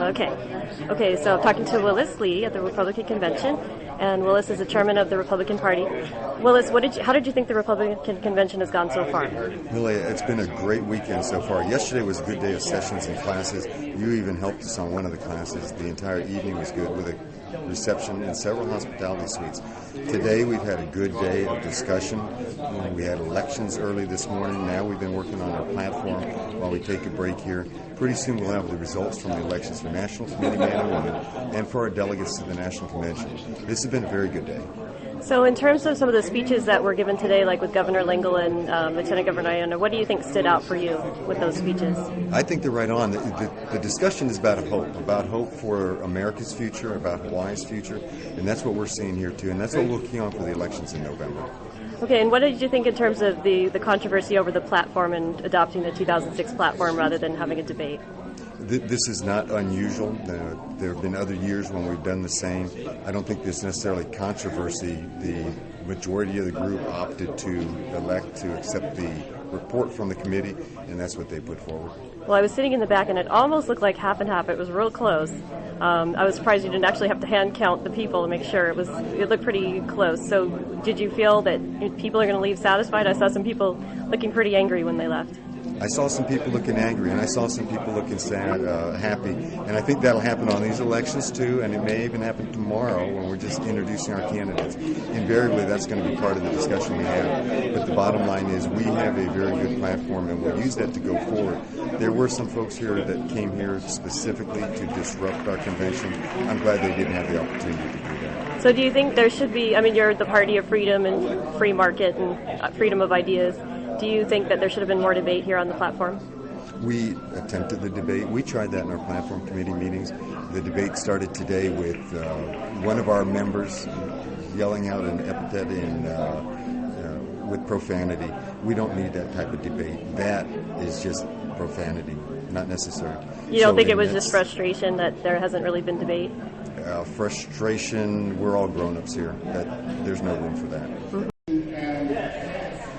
Okay, so I'm talking to Willis Lee at the Republican Convention, and Willis is the chairman of the Republican Party. Willis, how did you think the Republican Convention has gone so far? Malia, it's been a great weekend so far. Yesterday was a good day of sessions and classes. You even helped us on one of the classes. The entire evening was good with a reception in several hospitality suites. Today we've had a good day of discussion. We had elections early this morning. Now we've been working on our platform while we take a break here. Pretty soon we'll have the results from the elections for National Committee man and woman and for our delegates to the National Convention. This has been a very good day. So in terms of some of the speeches that were given today, like with Governor Lingle and Lieutenant Governor Iona, what do you think stood out for you with those speeches? I think they're right on. The discussion is about hope for America's future, about Hawaii's future, and that's what we're seeing here too, and that's what we're looking on for the elections in November. Okay, and what did you think in terms of the controversy over the platform and adopting the 2006 platform rather than having a debate? This is not unusual. There have been other years when we've done the same. I don't think there's necessarily controversy. The majority of the group opted to elect to accept the report from the committee, and that's what they put forward. Well, I was sitting in the back, and it almost looked like half and half. It was real close. I was surprised you didn't actually have to hand count the people to make sure. It looked pretty close. So did you feel that people are going to leave satisfied? I saw some people looking pretty angry when they left. I saw some people looking angry, and I saw some people looking sad, happy, and I think that'll happen on these elections too, and it may even happen tomorrow when we're just introducing our candidates. Invariably, that's going to be part of the discussion we have, but the bottom line is we have a very good platform, and we'll use that to go forward. There were some folks here that came here specifically to disrupt our convention. I'm glad they didn't have the opportunity to do that. So do you think there should be, you're the party of freedom and free market and freedom of ideas. Do you think that there should have been more debate here on the platform? We attempted the debate. We tried that in our platform committee meetings. The debate started today with one of our members yelling out an epithet with profanity. We don't need that type of debate. That is just profanity, not necessary. You don't think it was just frustration that there hasn't really been debate? Frustration, we're all grown-ups here. There's no room for that. Mm-hmm.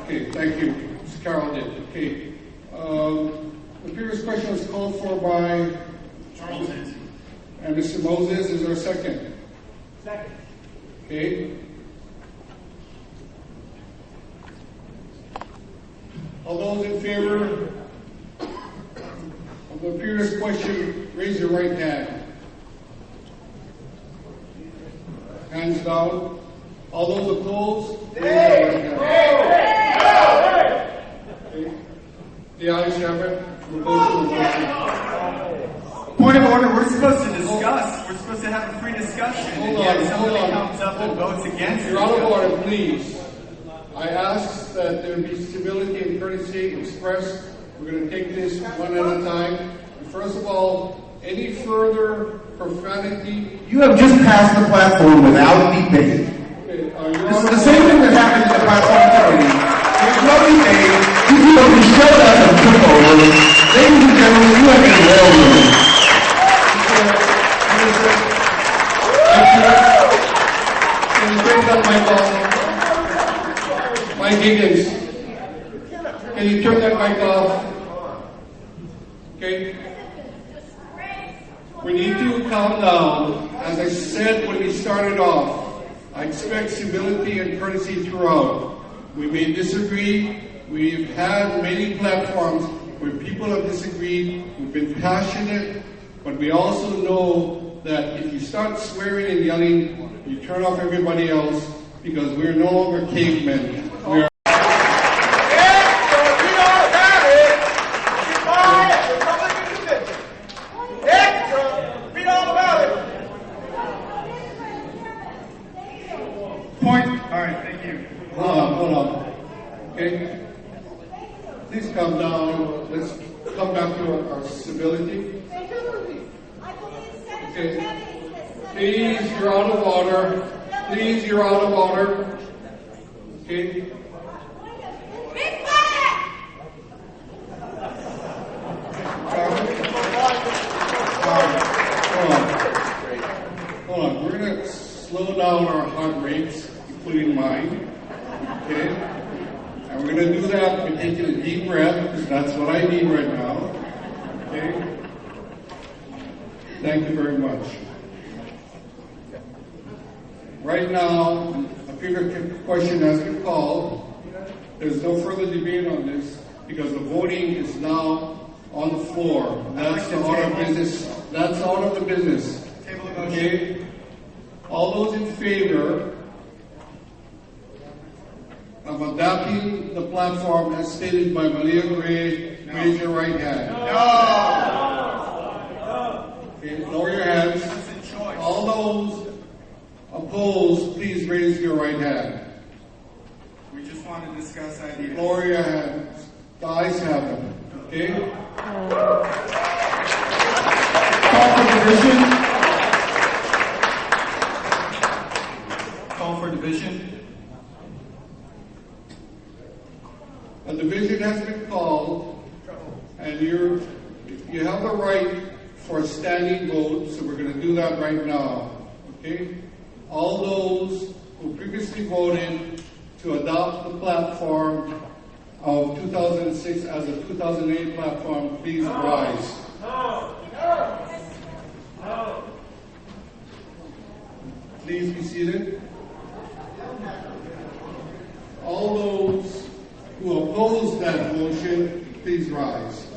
Okay, thank you. Mr. Carroll did. Okay. The previous question was called for by Charles and Mr. Moses. Is there a second? Second. Okay. All those in favor of the previous question, raise your right hand. Hands down. All those opposed, raise your right hand. The ayes have it. We'll go to the motion. Point of order, we're supposed to discuss. We're supposed to have a free discussion. Hold on. Comes up and votes against it. You're out of order, please. I ask that there be civility and courtesy expressed. We're going to take this one at a time. First of all, any further profanity. You have just passed the platform without debate. Okay, this is the same thing that happened in the platform committee. There's no debate. You people who showed up and took over. Ladies and gentlemen, you have been well. Can you turn that mic off? Mike Higgins, can you turn that mic off? Okay. We need to calm down. As I said when we started off, I expect civility and courtesy throughout. We may disagree. We've had many platforms where people have disagreed. We've been passionate, but we also know that if you start swearing and yelling, you turn off everybody else because we're no longer cavemen. We're Hold on. Okay? Please calm down. Let's come back to our civility. Okay. Please, you're out of order. Please, you're out of order. Okay? Hold on. We're going to slow down our heart rates, including mine. Okay? And we're going to do that by taking a deep breath, because that's what I need right now. Okay? Thank you very much. Right now, a clear question has been called. There's no further debate on this because the voting is now on the floor. That's the order of business. That's out of the business. Okay? All those in favor of adopting the platform as stated by Malia Gray, raise your right hand. Okay, lower your hands. All those opposed, please raise your right hand. We just want to discuss ideas. Lower your hands. The ayes have them. Okay? Call for division. Call for division. A division has been called, and you have the right for a standing vote, so we're going to do that right now. Okay? All those who previously voted to adopt the platform of 2006 as a 2008 platform, please rise. Please be seated. All those who oppose that motion, please rise.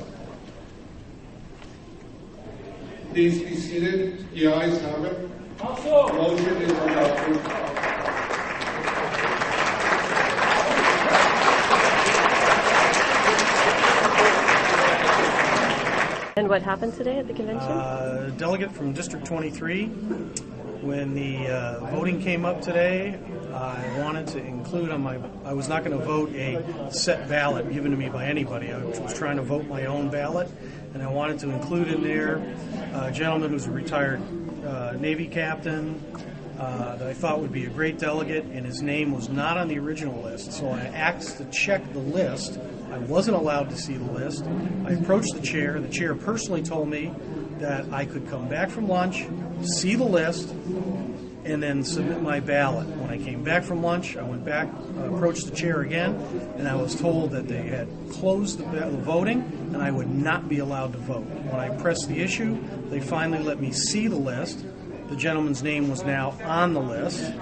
Please be seated. The ayes have it. Motion is adopted. And what happened today at the convention? Delegate from District 23. When the voting came up today, I wanted to include on I was not going to vote a set ballot given to me by anybody. I was trying to vote my own ballot, and I wanted to include in there a gentleman who's a retired Navy captain that I thought would be a great delegate, and his name was not on the original list. So I asked to check the list. I wasn't allowed to see the list. I approached the chair. The chair personally told me that I could come back from lunch, see the list, and then submit my ballot. When I came back from lunch, I went back, approached the chair again, and I was told that they had closed the voting and I would not be allowed to vote. When I pressed the issue, they finally let me see the list. The gentleman's name was now on the list.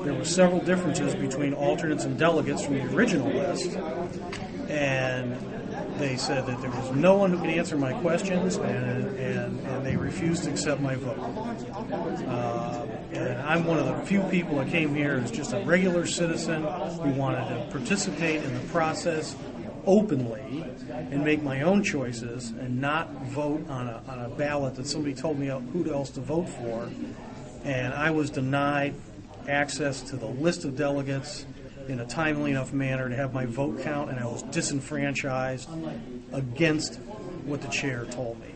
There were several differences between alternates and delegates from the original list, and they said that there was no one who could answer my questions, and they refused to accept my vote. And I'm one of the few people that came here as just a regular citizen who wanted to participate in the process openly and make my own choices and not vote on a ballot that somebody told me who else to vote for. And I was denied access to the list of delegates in a timely enough manner to have my vote count, and I was disenfranchised against what the chair told me.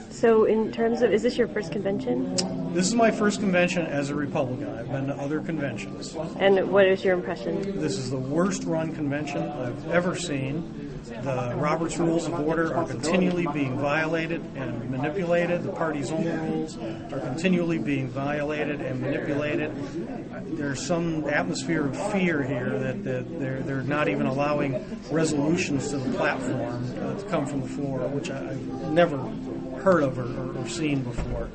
So in terms of, is this your first convention? This is my first convention as a Republican. I've been to other conventions. And what is your impression? This is the worst run convention I've ever seen. The Robert's Rules of Order are continually being violated and manipulated. The party's own rules are continually being violated and manipulated. There's some atmosphere of fear here that they're not even allowing resolutions to the platform to come from the floor, which I've never heard of or seen before.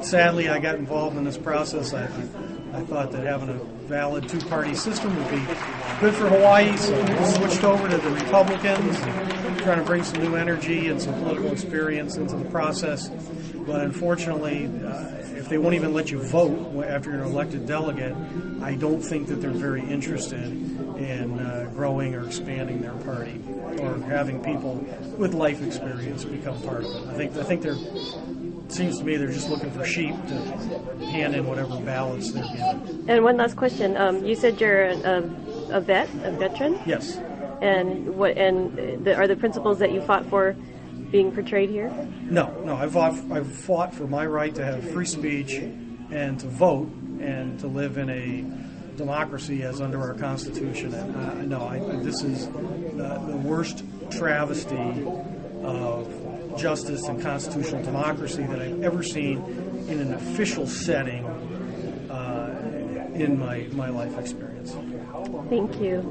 Sadly, I got involved in this process. I thought that having a valid two-party system would be good for Hawaii, so I switched over to the Republicans, trying to bring some new energy and some political experience into the process. But unfortunately, if they won't even let you vote after you're an elected delegate, I don't think that they're very interested in growing or expanding their party or having people with life experience become part of it. I think it seems to me they're just looking for sheep to hand in whatever ballots they're given. And one last question. You said you're a veteran? Yes. And are the principles that you fought for being portrayed here? No. I've fought for my right to have free speech and to vote and to live in a democracy as under our Constitution. And this is the worst travesty of justice and constitutional democracy that I've ever seen in an official setting in my life experience. Thank you.